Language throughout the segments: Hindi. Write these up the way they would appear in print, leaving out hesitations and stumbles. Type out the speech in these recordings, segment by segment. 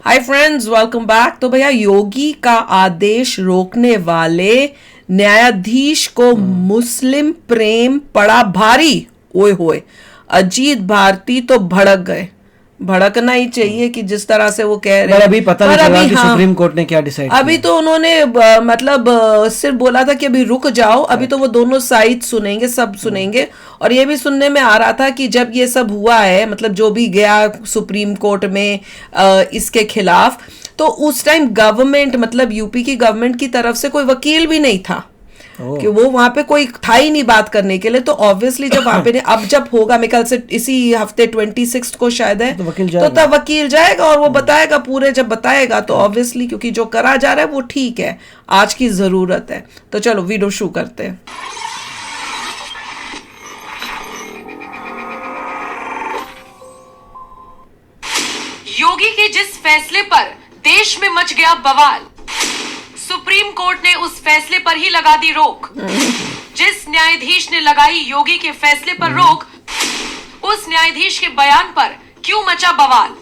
Hi friends, welcome back. तो भैया, योगी का आदेश रोकने वाले न्यायाधीश को मुस्लिम प्रेम पड़ा भारी। ओए होए, अजीत भारती तो भड़क गए। भड़कना ही चाहिए कि जिस तरह से वो कह रहे पर हैं। अभी पता नहीं चला कि सुप्रीम कोर्ट ने क्या डिसाइड किया। अभी तो उन्होंने मतलब सिर्फ बोला था कि अभी रुक जाओ। अभी तो वो दोनों साइड सुनेंगे, सब सुनेंगे। और ये भी सुनने में आ रहा था कि जब ये सब हुआ है, मतलब जो भी गया सुप्रीम कोर्ट में इसके खिलाफ, तो उस टाइम गवर्नमेंट, मतलब यूपी की गवर्नमेंट की तरफ से कोई वकील भी नहीं था कि वो वहां पे कोई था ही नहीं बात करने के लिए। तो ऑब्वियसली जब वहां पे अब जब होगा, मेरे ख्याल से इसी हफ्ते 26 को शायद है, तो तब वकील जाएगा और वो बताएगा पूरे। जब बताएगा तो ऑब्वियसली, क्योंकि जो करा जा रहा है वो ठीक है, आज की जरूरत है। तो चलो वीडियो शुरू करते हैं। योगी के जिस फैसले पर देश में मच गया बवाल, सुप्रीम कोर्ट ने उस फैसले पर ही लगा दी रोक। जिस न्यायाधीश ने लगाई योगी के फैसले पर रोक, उस न्यायाधीश के बयान पर क्यों मचा बवाल?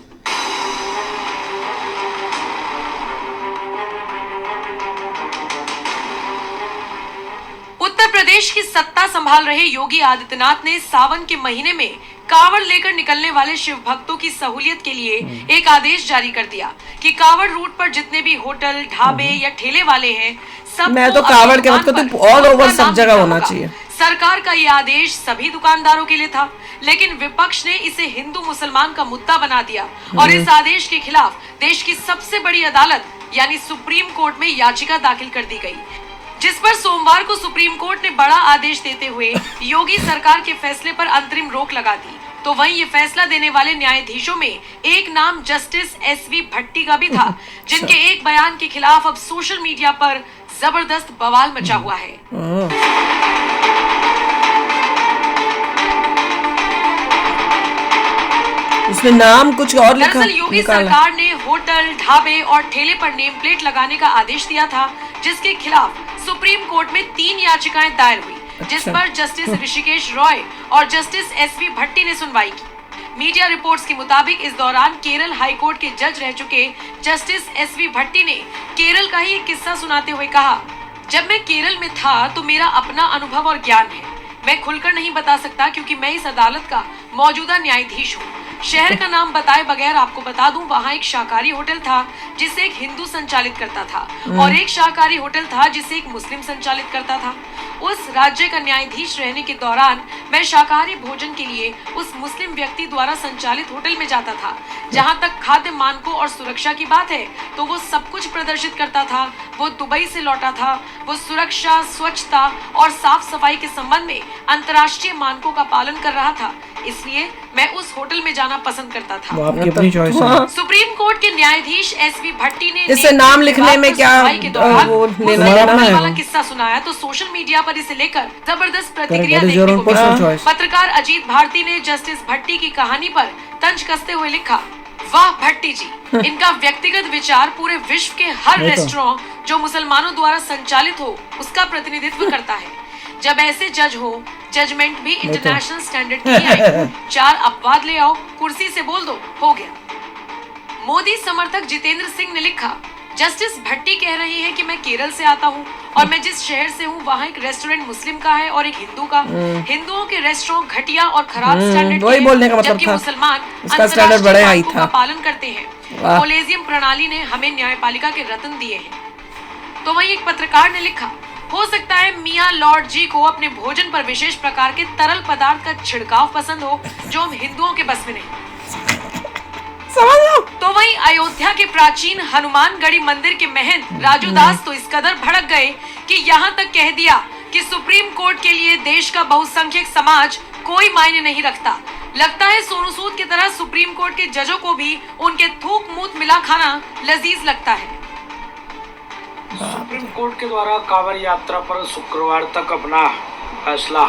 उत्तर प्रदेश की सत्ता संभाल रहे योगी आदित्यनाथ ने सावन के महीने में कावड़ लेकर निकलने वाले शिव भक्तों की सहूलियत के लिए एक आदेश जारी कर दिया कि कावड़ रूट पर जितने भी होटल, ढाबे या ठेले वाले हैं, सब मैं तो कावड़ के मतलब तो ऑल ओवर सब जगह होना चाहिए। सरकार का यह आदेश सभी दुकानदारों के लिए था, लेकिन विपक्ष ने इसे हिंदू मुसलमान का मुद्दा बना दिया और इस आदेश के खिलाफ देश की सबसे बड़ी अदालत यानी सुप्रीम कोर्ट में याचिका दाखिल कर दी गई, जिस पर सोमवार को सुप्रीम कोर्ट ने बड़ा आदेश देते हुए योगी सरकार के फैसले पर अंतरिम रोक लगा दी। तो वहीं ये फैसला देने वाले न्यायाधीशों में एक नाम जस्टिस एसवी भट्टी का भी था, जिनके एक बयान के खिलाफ अब सोशल मीडिया पर जबरदस्त बवाल मचा हुआ है। उसमें नाम कुछ और लिखा। दरअसल योगी सरकार ने होटल, ढाबे और ठेले पर नेम प्लेट लगाने का आदेश दिया था, जिसके खिलाफ सुप्रीम कोर्ट में 3 याचिकाएं दायर हुई, जिस पर जस्टिस ऋषिकेश रॉय और जस्टिस एसवी भट्टी ने सुनवाई की। मीडिया रिपोर्ट्स के मुताबिक इस दौरान केरल हाई कोर्ट के जज रह चुके जस्टिस एसवी भट्टी ने केरल का ही एक किस्सा सुनाते हुए कहा, जब मैं केरल में था तो मेरा अपना अनुभव और ज्ञान है। मैं खुलकर नहीं बता सकता क्योंकि मैं इस अदालत का मौजूदा न्यायाधीश हूँ। शहर का नाम बताए बगैर आपको बता दूं, वहाँ एक शाकाहारी होटल था जिसे एक हिंदू संचालित करता था और एक शाकाहारी होटल था जिसे एक मुस्लिम संचालित करता था। उस राज्य का न्यायाधीश रहने के दौरान मैं शाकाहारी भोजन के लिए उस मुस्लिम व्यक्ति द्वारा संचालित होटल में जाता था। जहाँ तक खाद्य मानकों और सुरक्षा की बात है तो वो सब कुछ प्रदर्शित करता था। वो दुबई से लौटा था। वो सुरक्षा, स्वच्छता और साफ सफाई के संबंध में अंतर्राष्ट्रीय मानकों का पालन कर रहा था, इसलिए मैं उस होटल में जाना पसंद करता था। वो आपकी अपनी चॉइस है। सुप्रीम कोर्ट के न्यायाधीश एसवी भट्टी ने इसे नाम लिखने में क्या वो वाला किस्सा सुनाया तो सोशल मीडिया पर इसे लेकर जबरदस्त प्रतिक्रिया देखने को मिली। पत्रकार अजीत भारती ने जस्टिस भट्टी की कहानी पर तंज कसते हुए लिखा, वाह भट्टी जी, इनका व्यक्तिगत विचार पूरे विश्व के हर रेस्टोरेंट जो मुसलमानों द्वारा संचालित हो उसका प्रतिनिधित्व करता है। जब ऐसे जज हो, जजमेंट भी इंटरनेशनल स्टैंडर्ड की आई। 4 अपवाद ले आओ, कुर्सी से बोल दो, हो गया। मोदी समर्थक जितेंद्र सिंह ने लिखा, जस्टिस भट्टी कह रही हैं कि मैं केरल से आता हूं और मैं जिस शहर से हूं वहां एक रेस्टोरेंट मुस्लिम का है और एक हिंदू का। हिंदुओं के रेस्टोरेंट घटिया और खराब स्टैंडर्ड वही बोलने का मतलब जबकि था, मुसलमान इसका स्टैंडर्ड बड़ा हाई था, पालन करते हैं। कोलेजियम प्रणाली ने हमें न्यायपालिका के रत्न दिए हैं। तो वहीं एक पत्रकार ने लिखा, हो सकता है मियां लॉर्ड जी को अपने भोजन पर विशेष प्रकार के तरल पदार्थ का छिड़काव पसंद हो जो हम हिंदुओं के बस में नहीं। तो वहीं अयोध्या के प्राचीन हनुमानगढ़ी मंदिर के महंत राजू दास तो इस कदर भड़क गए कि यहाँ तक कह दिया कि सुप्रीम कोर्ट के लिए देश का बहुसंख्यक समाज कोई मायने नहीं रखता। लगता है सोनू सूद की तरह सुप्रीम कोर्ट के जजों को भी उनके थूक मूत मिला खाना लजीज लगता है। सुप्रीम कोर्ट के द्वारा कांवड़ यात्रा पर शुक्रवार तक अपना फैसला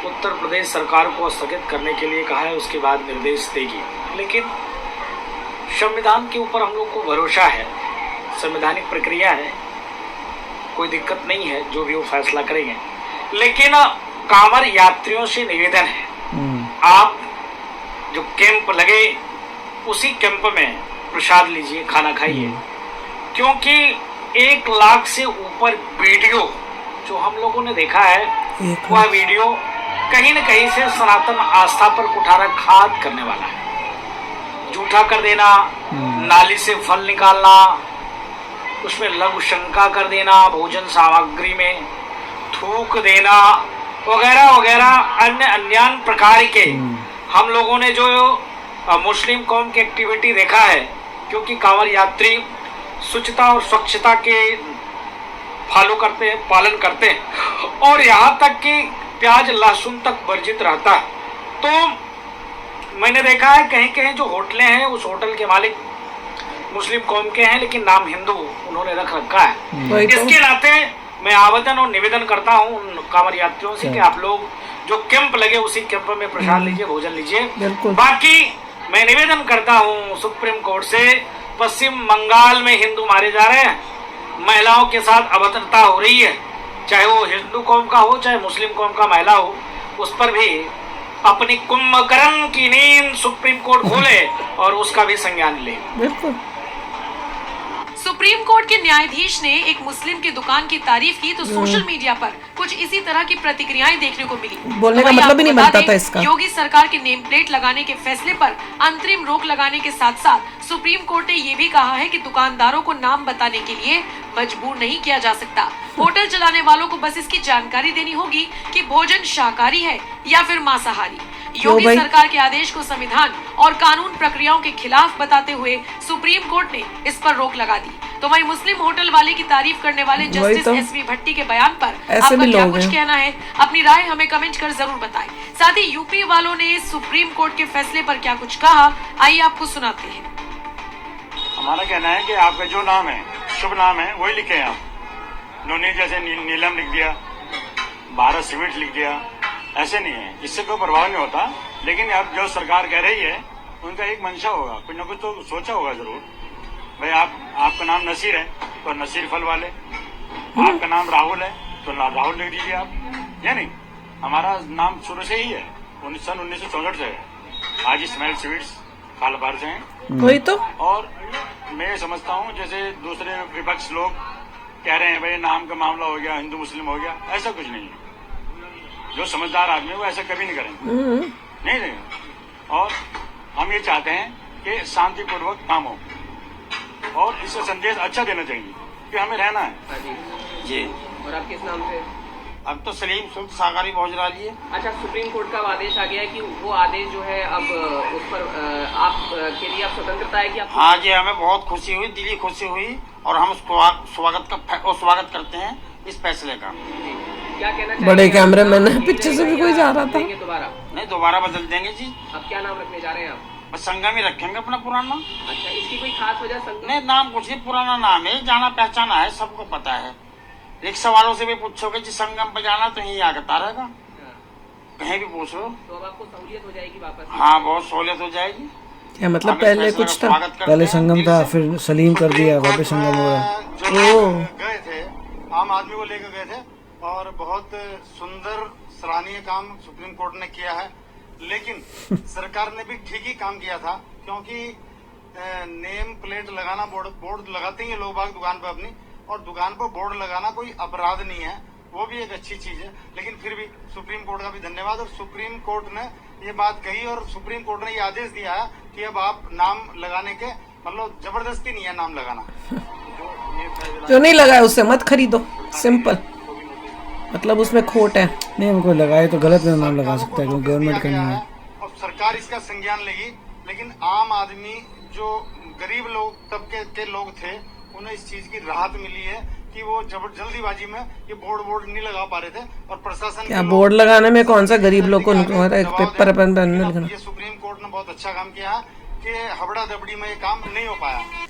उत्तर प्रदेश सरकार को स्थगित करने के लिए कहा है, उसके बाद निर्देश देगी। लेकिन संविधान के ऊपर हम लोग को भरोसा है, संवैधानिक प्रक्रिया है, कोई दिक्कत नहीं है, जो भी वो फैसला करेंगे। लेकिन कांवड़ यात्रियों से निवेदन है, आप जो कैंप लगे उसी कैंप में प्रसाद लीजिए, खाना खाइए, क्योंकि 1 लाख से ऊपर वीडियो जो हम लोगों ने देखा है, वह वीडियो कहीं न कहीं से सनातन आस्था पर कुठाराघात करने वाला है। जूठा कर देना, नाली से फल निकालना, उसमें लघु शंका कर देना, भोजन सामग्री में थूक देना वगैरह वगैरह अन्य प्रकार के हम लोगों ने जो मुस्लिम कौम की एक्टिविटी देखा है, क्योंकि कांवड़ यात्री स्वच्छता और स्वच्छता के फॉलो करते हैं, पालन करते हैं, और यहाँ तक कि प्याज लहसुन तक वर्जित रहता है। तो मैंने देखा है कहीं कहीं जो होटलें हैं, उस होटल के मालिक मुस्लिम कौम के हैं, लेकिन नाम हिंदू उन्होंने रख रखा है। इसके नाते मैं आवेदन और निवेदन करता हूँ उन कांवड़ यात्रियों से कि आप लोग जो कैंप लगे उसी कैंप में प्रसाद लीजिए, भोजन लीजिए। बाकी मैं निवेदन करता हूँ सुप्रीम कोर्ट से, पश्चिम बंगाल में हिंदू मारे जा रहे हैं, महिलाओं के साथ अभद्रता हो रही है, चाहे वो हिंदू कौम का हो चाहे मुस्लिम कौम का महिला हो, उस पर भी अपनी कुंभकर्ण की नींद सुप्रीम कोर्ट खोले और उसका भी संज्ञान ले। बिल्कुल। सुप्रीम कोर्ट के न्यायाधीश ने एक मुस्लिम की दुकान की तारीफ की तो सोशल मीडिया पर कुछ इसी तरह की प्रतिक्रियाएं देखने को मिली। बोलने का मतलब ही नहीं बनता था इसका। योगी सरकार के नेम प्लेट लगाने के फैसले पर अंतरिम रोक लगाने के साथ साथ सुप्रीम कोर्ट ने ये भी कहा है कि दुकानदारों को नाम बताने के लिए मजबूर नहीं किया जा सकता। होटल चलाने वालों को बस इसकी जानकारी देनी होगी कि भोजन शाकाहारी है या फिर मांसाहारी। योगी सरकार के आदेश को संविधान और कानून प्रक्रियाओं के खिलाफ बताते हुए सुप्रीम कोर्ट ने इस पर रोक लगा दी। तो वही मुस्लिम होटल वाले की तारीफ करने वाले जस्टिस एसवी भट्टी के बयान पर आपका क्या कुछ कहना है? अपनी राय हमें कमेंट कर जरूर बताएं। साथ ही यूपी वालों ने सुप्रीम कोर्ट के फैसले पर क्या कुछ कहा, आइए आपको सुनाते हैं। हमारा कहना है कि आपका जो नाम है, शुभ नाम है, वही लिखे आप। नोनी जैसे नीलम लिख दिया, भारत सीमेंट लिख दिया, ऐसे नहीं है, इससे कोई प्रभाव नहीं होता। लेकिन अब जो सरकार कह रही है उनका एक मंशा होगा, कुछ न कुछ तो सोचा होगा जरूर। भाई आपका नाम नसीर है तो नसीर फल वाले, आपका नाम राहुल है तो राहुल लिख दीजिए आप। या नहीं, हमारा नाम शुरू से ही है, सन 1964 से है। आज स्मेल स्वीट्स खालबार से हैं। वही तो। और मैं समझता हूँ जैसे दूसरे विपक्ष लोग कह रहे हैं भाई नाम का मामला हो गया, हिंदू मुस्लिम हो गया, ऐसा कुछ नहीं है। जो समझदार आदमी है वो ऐसा कभी नहीं करेंगे, नहीं। और हम ये चाहते हैं कि शांतिपूर्वक काम हो और इसका संदेश अच्छा देना चाहिए कि हमें रहना है। जी। और आप किस नाम से? अब तो सलीम शुद्ध शाकाहारी भोजन डालिए। अच्छा, सुप्रीम कोर्ट का आदेश आ गया है कि वो आदेश जो है अब उस पर आप के लिए आप स्वतंत्रता है कि आप? हाँ जी, हमें बहुत खुशी हुई, दिली खुशी हुई, और हम स्वागत करते हैं इस फैसले का। क्या कहना चाहिए? बड़े कैमरे मैन पीछे से भी कोई जा रहा था। दोबारा नहीं, दोबारा बदल देंगे जी। अब क्या नाम रखने जा रहे हैं आप? बस संगम ही रखेंगे अपना पुराना। अच्छा, इसकी कोई खास वजह? संगम नहीं, नाम कुछ नहीं, पुराना नाम है, जाना पहचाना है, सबको पता है। रिक्शा वालों से भी पूछोगे जी संगम पे जाना तो यही आगता रहेगा, कहीं भी पूछ लो। तो अब आपको सहूलियत हो जाएगी वापस? हाँ, बहुत सहूलियत हो जाएगी। क्या मतलब पहले कुछ था, पहले संगम था, फिर सलीम कर दिया, वापस संगम हो रहा है। गए थे, आम आदमी को लेकर गए थे और बहुत सुंदर सराहनीय काम सुप्रीम कोर्ट ने किया है। लेकिन सरकार ने भी ठीक ही काम किया था, क्योंकि नेम प्लेट लगाना, बोर्ड लगाते हैं लोग बाग दुकान पे अपनी, और दुकान पर बोर्ड लगाना कोई अपराध नहीं है, वो भी एक अच्छी चीज है। लेकिन फिर भी सुप्रीम कोर्ट का भी धन्यवाद, और सुप्रीम कोर्ट ने ये बात कही और सुप्रीम कोर्ट ने ये आदेश दिया है कि अब आप नाम लगाने के मतलब जबरदस्ती नहीं है नाम लगाना। जो नहीं लगाया उससे मत खरीदो, सिंपल, मतलब उसमें खोट है। नहीं, उनको लगाए तो गलत नाम लगा सकता है, क्योंकि गवर्नमेंट का नहीं है। और सरकार इसका संज्ञान लेगी, लेकिन आम आदमी जो गरीब लोग तबके के लोग थे उन्हें इस चीज की राहत मिली है कि वो जल्दीबाजी में ये बोर्ड नहीं लगा पा रहे थे, और प्रशासन क्या बोर्ड लगाने में कौन सा गरीब लोग को पेपर लिखना। ये सुप्रीम कोर्ट ने बहुत अच्छा काम किया है कि हबड़ा दबड़ी में ये काम नहीं हो पाया।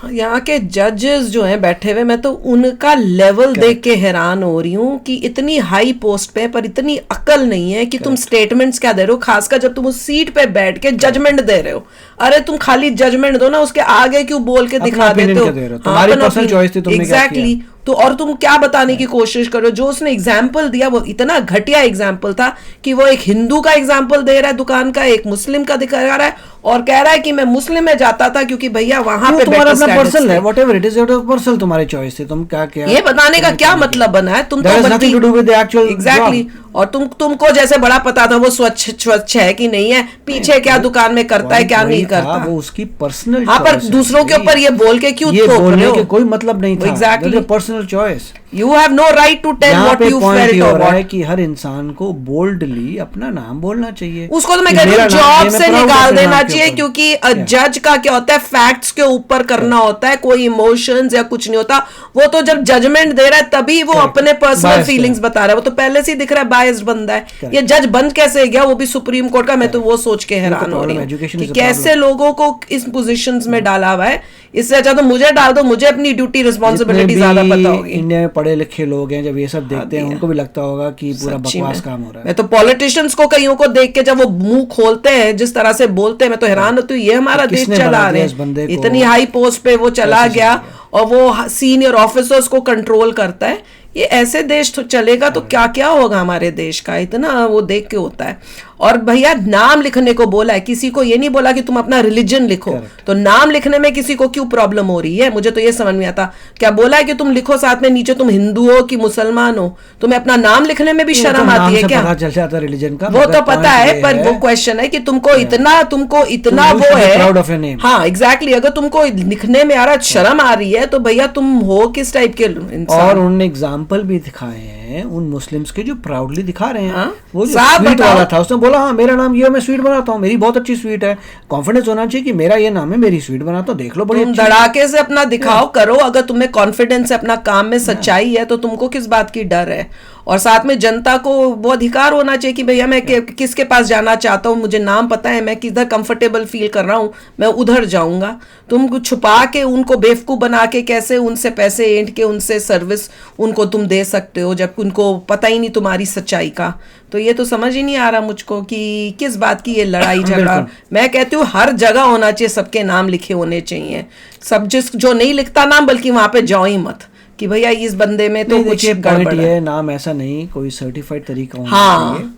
यहाँ के जजेस जो हैं बैठे हुए, मैं तो उनका लेवल देख के हैरान हो रही हूँ कि इतनी हाई पोस्ट पे पर इतनी अकल नहीं है कि तुम स्टेटमेंट्स क्या दे रहे हो, खासकर जब तुम उस सीट पे बैठ के जजमेंट दे रहे हो। अरे तुम खाली जजमेंट दो ना, उसके आगे क्यों बोल के दिखा देते हो? तुम्हारी पर्सनल चॉइस थी, तुमने क्या किया? तो और तुम क्या बताने की कोशिश करो? जो उसने एग्जाम्पल दिया वो इतना घटिया एग्जाम्पल था कि वो एक हिंदू का एग्जाम्पल दे रहा है दुकान का, एक मुस्लिम का दिखा रहा है, और कह रहा है कि मैं मुस्लिम में जाता था क्योंकि भैया वहां पे तुम्हारा better अपना standards पर्सनल है, थे। Whatever it is, your personal तुम्हारी चॉइस है, तुम क्या क्या ये बताने का क्या मतलब बना है? तुम That has तो nothing to do with the actual exactly job. और तुमको जैसे बड़ा पता था वो स्वच्छ है कि नहीं है, पीछे क्या दुकान में करता है क्या वही नहीं था, करता। वो उसकी पर्सनल हाँ, पर दूसरों के ऊपर ये बोल के क्यों ये थोप रहे बोलने हो? के कोई मतलब नहीं था, Exactly. Personal choice. You have no right to tell यहाँ what pay you point felt ये हो और रहा है व्हाट। कि हर इंसान को बोल्डली अपना नाम बोलना चाहिए। उसको तो मैं कि कह रही मेरा हूँ नाम जॉब ये मैं से proud हूँ निकाल अपने देना नाम के चाहिए, ऊपर। क्योंकि जज का क्या होता है, फैक्ट्स के ऊपर करना होता है, कोई इमोशंस या कुछ नहीं होता। वो तो जब जजमेंट दे रहा है तभी वो अपने पर्सनल Biased फीलिंग्स है। बता रहा है, वो तो पहले से ही दिख रहा है बायस्ड बंदा है। ये जज बन कैसे गया, वो भी सुप्रीम कोर्ट का? मैं तो वो सोच के हैरान हो रही problem, हूँ education कि is a कैसे problem. लोगों को इस पोजीशंस में डाला हुआ है। इससे अच्छा तो मुझे डाल दो, मुझे अपनी ड्यूटी रिस्पॉन्सिबिलिटी ज्यादा पता होगी। इंडिया में पढ़े लिखे लोग हैं, जब ये सब देखते हैं उनको भी लगता होगा कि पूरा सच्ची बकवास में। काम हो रहा है। मैं तो पॉलिटिशियंस को कईयों को देख के जब वो मुंह खोलते हैं, जिस तरह से बोलते हैं, मैं तो हैरान होती हूँ, ये हमारा देश किसने चला बना रहे दिया इस बंदे हैं। को? इतनी हाई पोस्ट पे वो चला कैसे गया चला गया? और वो सीनियर ऑफिसर्स को कंट्रोल करता है। ये ऐसे देश तो चलेगा तो क्या क्या होगा हमारे देश का, इतना वो देख के होता है। और भैया नाम लिखने को बोला है, किसी को ये नहीं बोला कि तुम अपना रिलीजन लिखो। तो नाम लिखने में किसी को क्यों प्रॉब्लम हो रही है? मुझे तो ये समझ में आता। क्या बोला है कि तुम लिखो साथ में नीचे तुम हिंदू हो कि मुसलमान हो? तुम्हें अपना नाम लिखने में भी शर्म आती है क्या? पता चल जाता रिलीजन का, वो तो पता है, पर वो क्वेश्चन है कि तुमको इतना वो है। Proud of your name. हाँ एग्जैक्टली, अगर तुमको लिखने में आ रहा शर्म आ रही है तो भैया तुम हो किस टाइप के इंसान? और उन्होंने एग्जाम्पल भी दिखाए हैं उन मुस्लिम्स के जो प्राउडली दिखा रहे हैं। हाँ? वो जो साफ स्वीट बताओ। वाला था, उसने बोला हाँ मेरा नाम ये है, मैं स्वीट बनाता हूँ, मेरी बहुत अच्छी स्वीट है। कॉन्फिडेंस होना चाहिए कि मेरा ये नाम है, मेरी स्वीट बनाता हूँ, देख लो बड़ी तुम अच्छी है। धड़ाके से अपना दिखाओ करो। अगर तुम्हें कॉन्फिडेंस है, अपना काम में सच्चाई है, तो तुमको किस बात की डर है? और साथ में जनता को वो अधिकार होना चाहिए कि भैया मैं किसके पास जाना चाहता हूँ, मुझे नाम पता है, मैं किधर कंफर्टेबल फील कर रहा हूँ, मैं उधर जाऊंगा। तुम कुछ छुपा के उनको बेवकूफ बना के कैसे उनसे पैसे ऐंठ के उनसे सर्विस उनको तुम दे सकते हो, जब उनको पता ही नहीं तुम्हारी सच्चाई का? तो ये तो समझ ही नहीं आ रहा मुझको कि किस बात की ये लड़ाई झगड़ा। मैं कहती हूँ हर जगह होना चाहिए, सबके नाम लिखे होने चाहिए। सब जो नहीं लिखता नाम, बल्कि वहां पे जाओ ही मत कि भैया इस बंदे में तो कुछ गड़बड़ पॉइंट है। ये नाम ऐसा नहीं, कोई सर्टिफाइड तरीका होना हाँ। चाहिए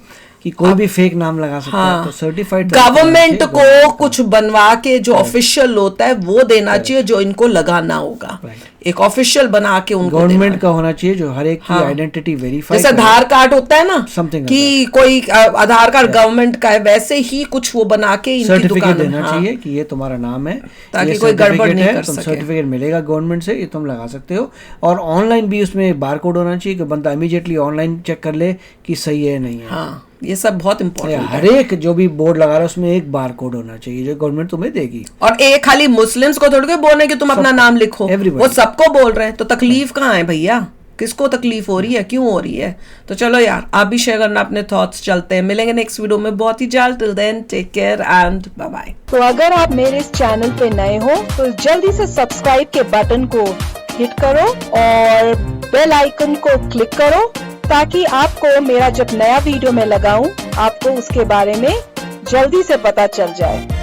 कि कोई भी फेक नाम लगा सकता है, तो सर्टिफाइड गवर्नमेंट को कुछ बनवा के जो ऑफिशियल होता है वो देना चाहिए, जो इनको लगाना होगा। एक ऑफिशियल बना के उनको गवर्नमेंट का होना चाहिए जो हर एक की आइडेंटिटी वेरीफाई, जैसे आधार कार्ड होता है ना, Something कि कोई आधार कार्ड गवर्नमेंट का है, वैसे ही कुछ वो बना के इनकी सर्टिफिकेट दुकान देना चाहिए कि ये तुम्हारा नाम है, ताकि ये कोई गड़बड़ certificate नहीं है, कर तुम सके। सर्टिफिकेट मिलेगा गवर्नमेंट से, ये तुम लगा सकते हो। और ऑनलाइन भी उसमें बारकोड होना चाहिए कि बंदा इमीडिएटली ऑनलाइन चेक कर ले कि सही है नहीं है। हाँ, ये सब बहुत इंपॉर्टेंट है। हर एक जो भी बोर्ड लगा रहा है उसमें एक बारकोड होना चाहिए जो गवर्नमेंट तुम्हें देगी। और एक खाली मुस्लिम्स को थोड़ी बोल रहे हैं कि तुम अपना नाम लिखो, everybody। वो सबको बोल रहे हैं। तो तकलीफ कहाँ है भैया? किसको तकलीफ हो रही है, क्यों हो रही है? तो चलो यार, आप भी शेयर करना अपने थॉट्स। चलते हैं, मिलेंगे नेक्स्ट वीडियो में बहुत ही जल्द। Till then take care and bye bye. तो अगर आप मेरे इस चैनल पे नए हो तो जल्दी से सब्सक्राइब के बटन को हिट करो और बेल आइकन को क्लिक करो, ताकि आपको मेरा जब नया वीडियो मैं लगाऊं आपको उसके बारे में जल्दी से पता चल जाए।